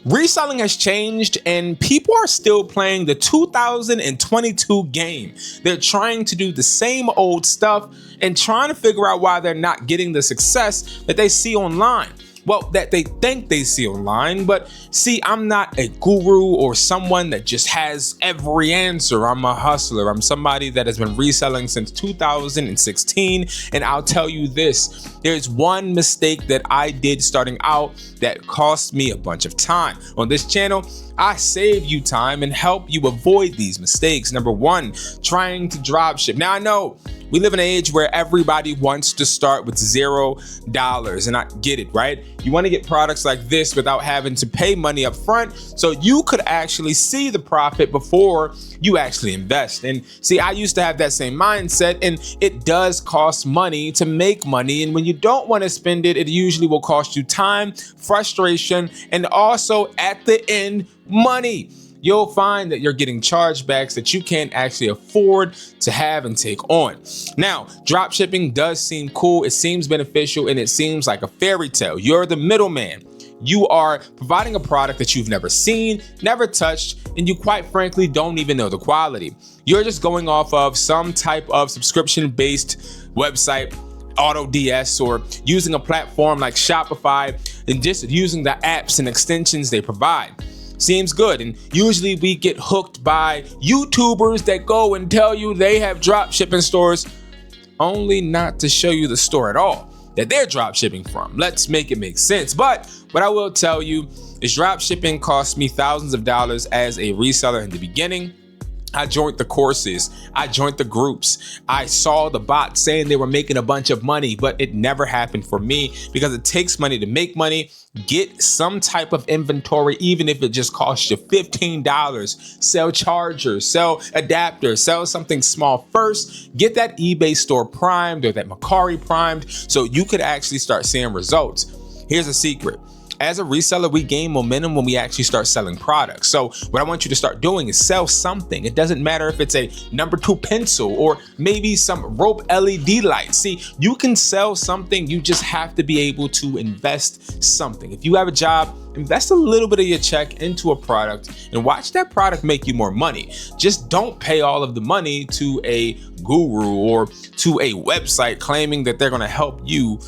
Reselling has changed and people are still playing the 2022 game. They're trying to do the same old stuff and trying to figure out why they're not getting the success that they see online. Well, that they think they see online, but see, I'm not a guru or someone that just has every answer. I'm a hustler. I'm somebody that has been reselling since 2016, and I'll tell you this, there's one mistake that I did starting out that cost me a bunch of time. On this channel, I save you time and help you avoid these mistakes. Number one, trying to drop ship. Now I know we live in an age where everybody wants to start with $0, and I get it, right? You want to get products like this without having to pay money up front so you could actually see the profit before you actually invest. And see, I used to have that same mindset, and it does cost money to make money. And when you don't want to spend it, it usually will cost you time, frustration, and also at the end, money. You'll find that you're getting chargebacks that you can't actually afford to have and take on. Now, drop shipping does seem cool, it seems beneficial, and it seems like a fairy tale. You're the middleman. You are providing a product that you've never seen, never touched, and you quite frankly don't even know the quality. You're just going off of some type of subscription-based website, AutoDS, or using a platform like Shopify, and just using the apps and extensions they provide. Seems good, and usually we get hooked by YouTubers that go and tell you they have drop shipping stores, only not to show you the store at all that they're drop shipping from. Let's make it make sense. But what I will tell you is drop shipping cost me thousands of dollars as a reseller in the beginning. I joined the courses, I joined the groups, I saw the bots saying they were making a bunch of money, but it never happened for me because it takes money to make money. Get some type of inventory, even if it just costs you $15. Sell chargers, sell adapters, sell something small first. Get that eBay store primed or that Mercari primed so you could actually start seeing results. Here's a secret. As a reseller, we gain momentum when we actually start selling products. So what I want you to start doing is sell something. It doesn't matter if it's a number 2 pencil or maybe some rope LED lights. See, you can sell something. You just have to be able to invest something. If you have a job, invest a little bit of your check into a product and watch that product make you more money. Just don't pay all of the money to a guru or to a website claiming that they're going to help you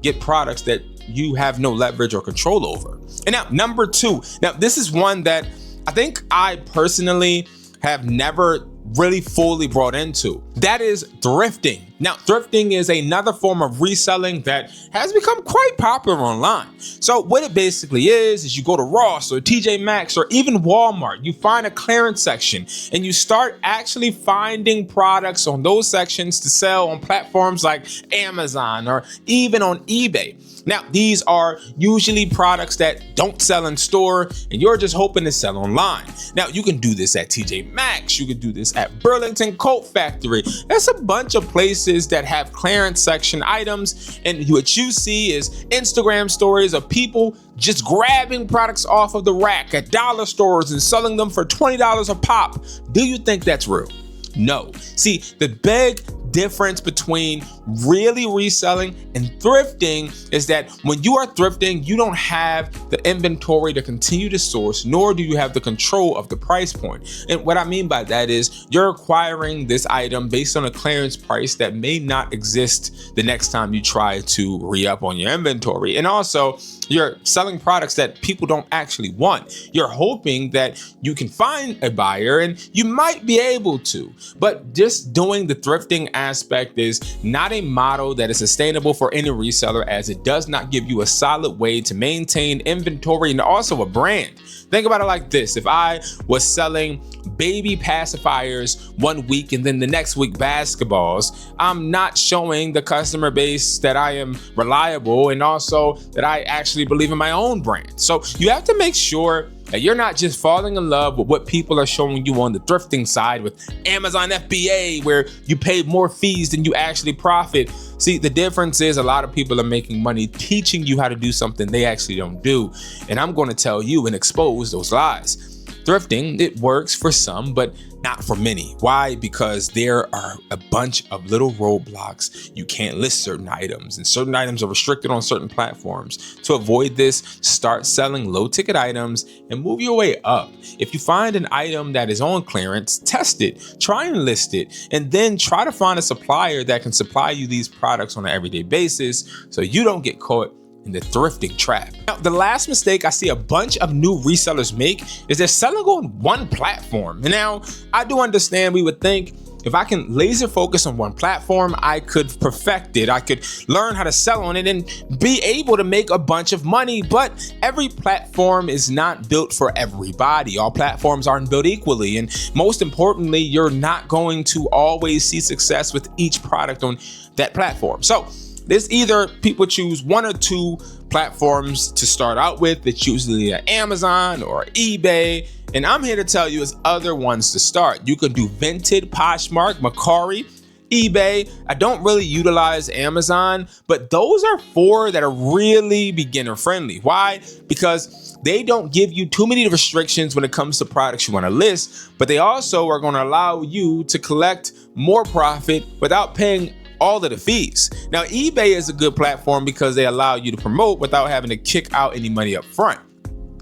get products that you have no leverage or control over. And now, number 2. Now, this is one that I think I personally have never really fully brought into. That is thrifting. Now, thrifting is another form of reselling that has become quite popular online. So what it basically is you go to Ross or TJ Maxx or even Walmart, you find a clearance section and you start actually finding products on those sections to sell on platforms like Amazon or even on eBay. Now, these are usually products that don't sell in store and you're just hoping to sell online. Now, you can do this at TJ Maxx, you can do this at Burlington Coat Factory. There's a bunch of places that have clearance section items, and what you see is Instagram stories of people just grabbing products off of the rack at dollar stores and selling them for $20 a pop. Do you think that's real? No. See, the big difference between really reselling and thrifting is that when you are thrifting, you don't have the inventory to continue to source, nor do you have the control of the price point. And what I mean by that is you're acquiring this item based on a clearance price that may not exist the next time you try to re-up on your inventory. And also, you're selling products that people don't actually want. You're hoping that you can find a buyer, and you might be able to, but just doing the thrifting aspect is not a model that is sustainable for any reseller, as it does not give you a solid way to maintain inventory and also a brand. Think about it like this. If I was selling baby pacifiers one week and then the next week basketballs, I'm not showing the customer base that I am reliable and also that I actually believe in my own brand. So you have to make sure that you're not just falling in love with what people are showing you on the thrifting side with Amazon FBA, where you pay more fees than you actually profit. See, the difference is a lot of people are making money teaching you how to do something they actually don't do. And I'm going to tell you and expose those lies. thrifting, it works for some, but not for many. Why? Because there are a bunch of little roadblocks. You can't list certain items, and certain items are restricted on certain platforms. To avoid this, start selling low ticket items and move your way up. If you find an item that is on clearance, test it, try and list it, and then try to find a supplier that can supply you these products on an everyday basis so you don't get caught in the thrifting trap. Now, the last mistake I see a bunch of new resellers make is they're selling on one platform. And now, I do understand, we would think if I can laser focus on one platform, I could perfect it. I could learn how to sell on it and be able to make a bunch of money. But every platform is not built for everybody. All platforms aren't built equally. And most importantly, you're not going to always see success with each product on that platform. So there's either people choose one or two platforms to start out with. It's usually Amazon or eBay. And I'm here to tell you there's other ones to start. You can do Vinted, Poshmark, Mercari, eBay. I don't really utilize Amazon, but those are four that are really beginner friendly. Why? Because they don't give you too many restrictions when it comes to products you want to list, but they also are going to allow you to collect more profit without paying all of the fees. Now, eBay is a good platform because they allow you to promote without having to kick out any money up front.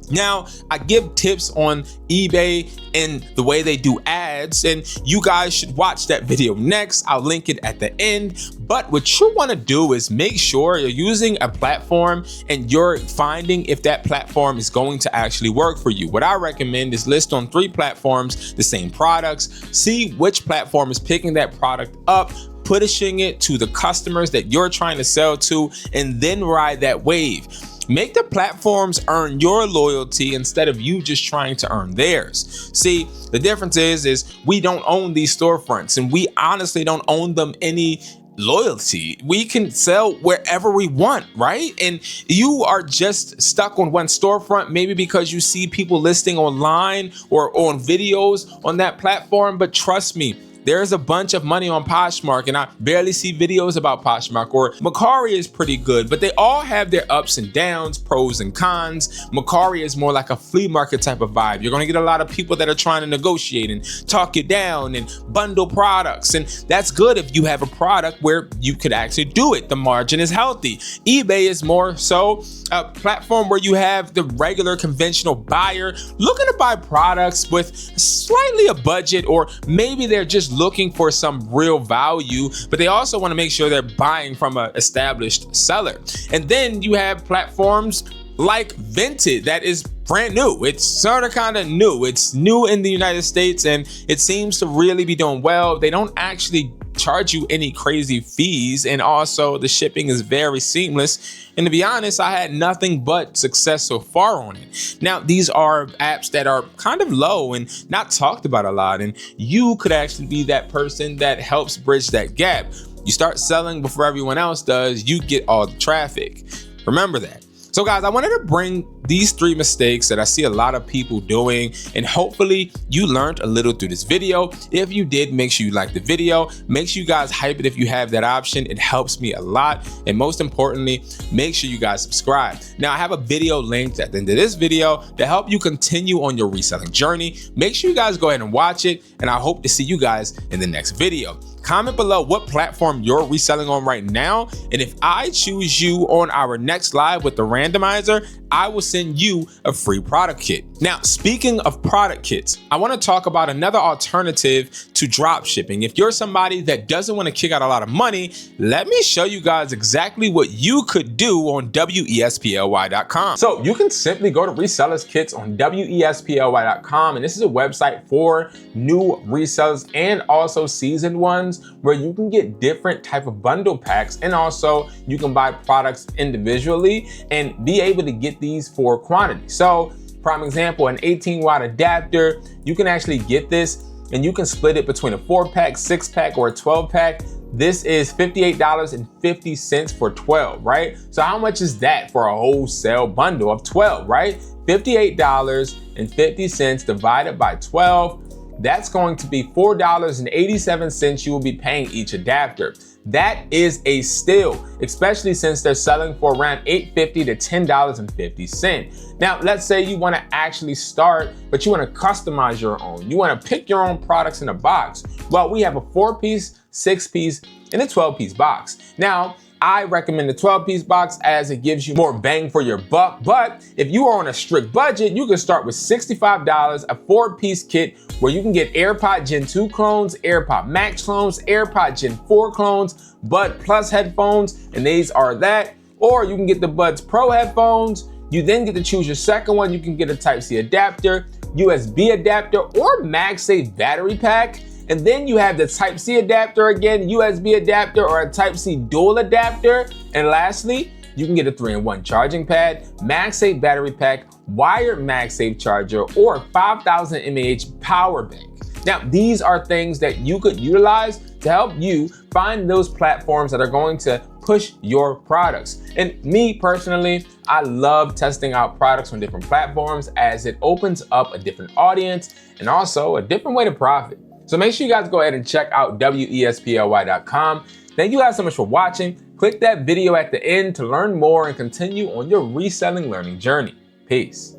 Now, I give tips on eBay and the way they do ads, and you guys should watch that video next. I'll link it at the end. But what you want to do is make sure you're using a platform and you're finding if that platform is going to actually work for you. What I recommend is list on 3 platforms the same products, see which platform is picking that product up, pushing it to the customers that you're trying to sell to, and then ride that wave. Make the platforms earn your loyalty instead of you just trying to earn theirs. See, the difference is we don't own these storefronts, and we honestly don't own them any loyalty. We can sell wherever we want, right? And you are just stuck on one storefront, maybe because you see people listing online or on videos on that platform. But trust me, there's a bunch of money on Poshmark, and I barely see videos about Poshmark. Or Mercari is pretty good, but they all have their ups and downs, pros and cons. Mercari is more like a flea market type of vibe. You're gonna get a lot of people that are trying to negotiate and talk you down and bundle products, and that's good if you have a product where you could actually do it. The margin is healthy. eBay is more so a platform where you have the regular conventional buyer looking to buy products with slightly a budget, or maybe they're just looking for some real value, but they also want to make sure they're buying from an established seller. And then you have platforms like Vinted that is brand new. It's sort of kind of new. It's new in the United States, and it seems to really be doing well. They don't actually charge you any crazy fees, and also the shipping is very seamless. And to be honest, I had nothing but success so far on it. Now, these are apps that are kind of low and not talked about a lot, and you could actually be that person that helps bridge that gap. You start selling before everyone else does, you get all the traffic. Remember that. So guys, I wanted to bring these 3 mistakes that I see a lot of people doing, and hopefully you learned a little through this video. If you did, make sure you like the video. Make sure you guys hype it if you have that option. It helps me a lot. And most importantly, make sure you guys subscribe. Now, I have a video linked at the end of this video to help you continue on your reselling journey. Make sure you guys go ahead and watch it, and I hope to see you guys in the next video. Comment below what platform you're reselling on right now, and if I choose you on our next live with the randomizer, I will send you a free product kit. Now, speaking of product kits, I want to talk about another alternative to drop shipping. If you're somebody that doesn't want to kick out a lot of money, let me show you guys exactly what you could do on WESPLY.com. So you can simply go to Resellers Kits on WESPLY.com, and this is a website for new resellers and also seasoned ones, where you can get different type of bundle packs, and also you can buy products individually and be able to get these for quantity. So prime example, an 18-watt adapter, you can actually get this and you can split it between a 4-pack, 6-pack, or a 12-pack. This is $58.50 for 12, right? So how much is that for a wholesale bundle of 12, right? $58.50 divided by 12. That's going to be $4.87 you will be paying each adapter. That is a steal, especially since they're selling for around $8.50 to $10.50. Now, let's say you want to actually start, but you want to customize your own. You want to pick your own products in a box. Well, we have a 4-piece, 6-piece, and a 12-piece box. Now, I recommend the 12-piece box as it gives you more bang for your buck. But if you are on a strict budget, you can start with $65, a 4-piece kit where you can get AirPod Gen 2 clones, AirPod Max clones, AirPod Gen 4 clones, Bud Plus headphones, and these are that. Or you can get the Buds Pro headphones. You then get to choose your second one. You can get a Type-C adapter, USB adapter, or MagSafe battery pack. And then you have the Type-C adapter again, USB adapter, or a Type-C dual adapter. And lastly, you can get a 3-in-1 charging pad, MagSafe battery pack, wired MagSafe charger, or 5,000 mAh power bank. Now, these are things that you could utilize to help you find those platforms that are going to push your products. And me personally, I love testing out products on different platforms as it opens up a different audience and also a different way to profit. So make sure you guys go ahead and check out WESPLY.com. Thank you guys so much for watching. Click that video at the end to learn more and continue on your reselling learning journey. Peace.